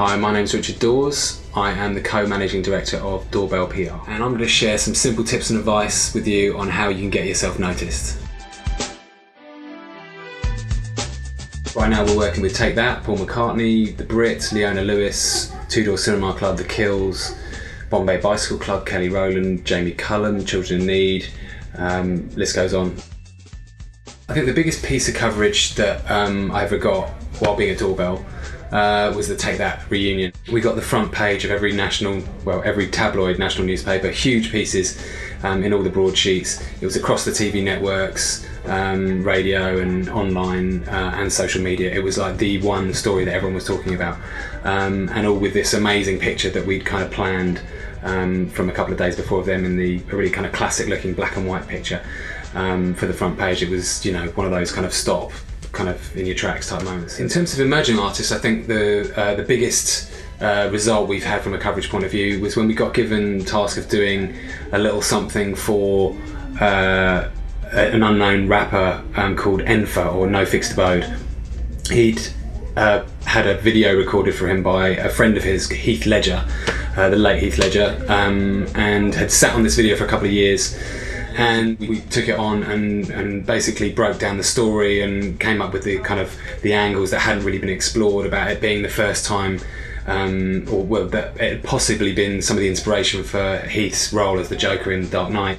Hi, my name's Richard Dawes. I am the co-managing director of Doorbell PR, and I'm going to share some simple tips and advice with you on how you can get yourself noticed. Right now we're working with Take That, Paul McCartney, The Brits, Leona Lewis, Two Door Cinema Club, The Kills, Bombay Bicycle Club, Kelly Rowland, Jamie Cullen, Children in Need, list goes on. I think the biggest piece of coverage that I ever got while being at Doorbell was the Take That reunion. We got the front page of every tabloid national newspaper, huge pieces in all the broadsheets. It was across the TV networks, radio and online and social media. It was like the one story that everyone was talking about, and all with this amazing picture that we'd kind of planned from a couple of days before them in a really kind of classic looking black and white picture for the front page. It was, you know, one of those kind of stop, kind of in your tracks type moments. In terms of emerging artists, I think the biggest result we've had from a coverage point of view was when we got given the task of doing a little something for an unknown rapper called Enfa, or No Fixed Abode. He'd had a video recorded for him by a friend of his, Heath Ledger, the late Heath Ledger, and had sat on this video for a couple of years. And we took it on and basically broke down the story and came up with the angles that hadn't really been explored about it being the first time, that it had possibly been some of the inspiration for Heath's role as the Joker in Dark Knight.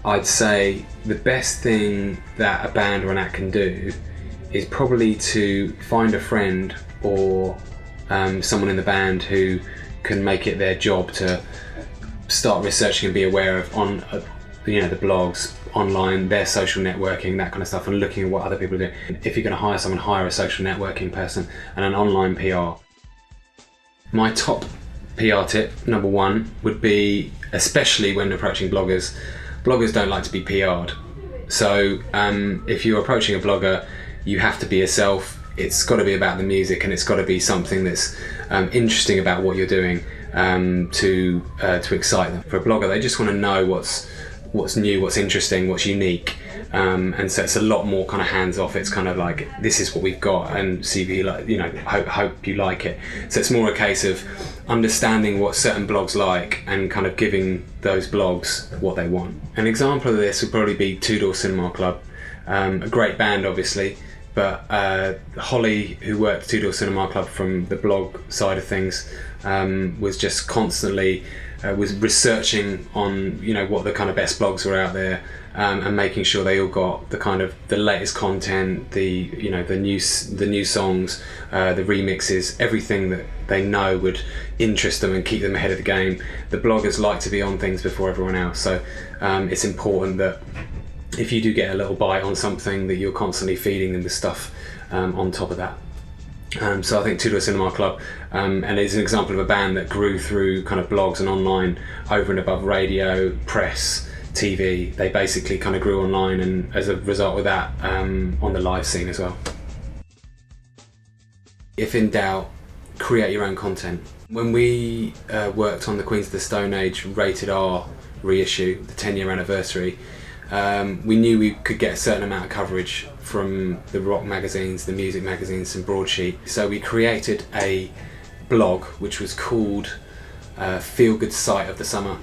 I'd say the best thing that a band or an act can do is probably to find a friend or someone in the band who can make it their job to start researching and be aware of the blogs, online, their social networking, that kind of stuff, and looking at what other people are doing. If you're going to hire someone, hire a social networking person and an online PR. My top PR tip, number one, would be, especially when approaching bloggers don't like to be PR'd. So if you're approaching a blogger, you have to be yourself. It's got to be about the music, and it's got to be something that's interesting about what you're doing to excite them. For a blogger, they just want to know what's new, what's interesting, what's unique, and so it's a lot more kind of hands-off. It's kind of like, this is what we've got, and see if you like, hope you like it. So it's more a case of understanding what certain blogs like and kind of giving those blogs what they want. An example of this would probably be Two Door Cinema Club, a great band obviously, but Holly, who worked at Two Door Cinema Club from the blog side of things, was just constantly was researching on what the kind of best blogs were out there, and making sure they all got the latest content, the new songs, the remixes, everything that they know would interest them and keep them ahead of the game. The bloggers like to be on things before everyone else, so it's important that if you do get a little bite on something, that you're constantly feeding them with stuff on top of that. So I think Two Door Cinema Club, and it's an example of a band that grew through kind of blogs and online over and above radio, press, TV. They basically kind of grew online, and as a result of that, on the live scene as well. If in doubt, create your own content. When we worked on the Queens of the Stone Age Rated R reissue, the 10-year anniversary, we knew we could get a certain amount of coverage from the rock magazines, the music magazines and broadsheet. So we created a blog which was called Feel Good Sight of the Summer,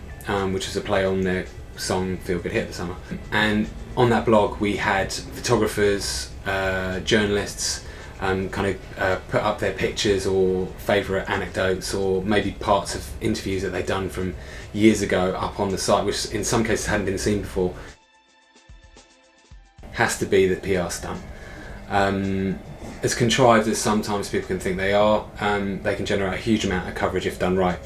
which was a play on their song Feel Good Hit of the Summer. And on that blog we had photographers, journalists, put up their pictures or favourite anecdotes, or maybe parts of interviews that they'd done from years ago up on the site, which in some cases hadn't been seen before. Has to be the PR stunt. As contrived as sometimes people can think they are, they can generate a huge amount of coverage if done right.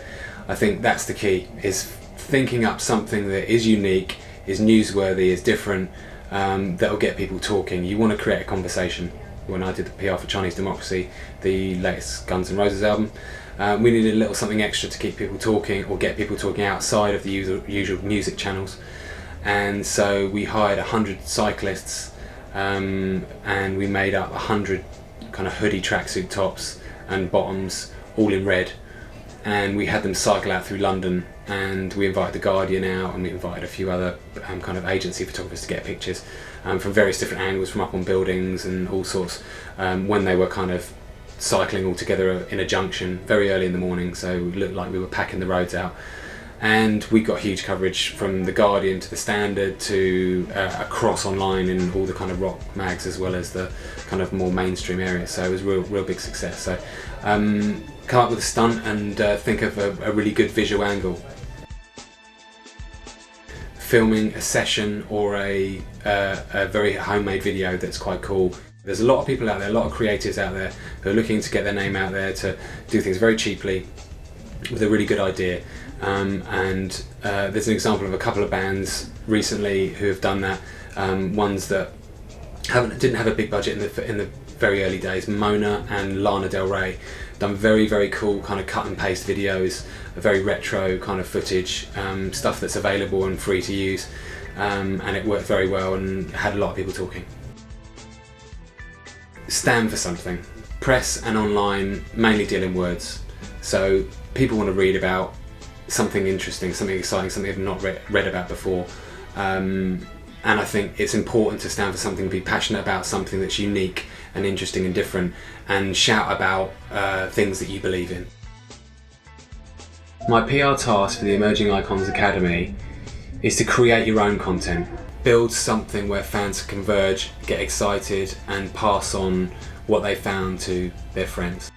I think that's the key, is thinking up something that is unique, is newsworthy, is different, that'll get people talking. You want to create a conversation. When I did the PR for Chinese Democracy, the latest Guns N' Roses album, we needed a little something extra to keep people talking, or get people talking outside of the usual music channels. And so we hired 100 cyclists, and we made up 100 kind of hoodie tracksuit tops and bottoms, all in red, and we had them cycle out through London, and we invited The Guardian out, and we invited a few other kind of agency photographers to get pictures from various different angles, from up on buildings and all sorts, when they were kind of cycling all together in a junction very early in the morning, so we looked like we were packing the roads out. And we got huge coverage from the Guardian to the Standard to across online in all the kind of rock mags, as well as the kind of more mainstream areas. So it was real big success. So come up with a stunt and think of a really good visual angle. Filming a session or a very homemade video that's quite cool. There's a lot of people out there, a lot of creatives out there who are looking to get their name out there, to do things very cheaply with a really good idea. There's an example of a couple of bands recently who have done that. Ones that didn't have a big budget in the very early days. Mona and Lana Del Rey done very cool kind of cut and paste videos, very retro kind of footage, stuff that's available and free to use, and it worked very well and had a lot of people talking. Stand for something. Press and online mainly deal in words, so people want to read about something interesting, something exciting, something they've not read about before, and I think it's important to stand for something, be passionate about something that's unique and interesting and different, and shout about things that you believe in. My PR task for the Emerging Icons Academy is to create your own content. Build something where fans converge, get excited and pass on what they found to their friends.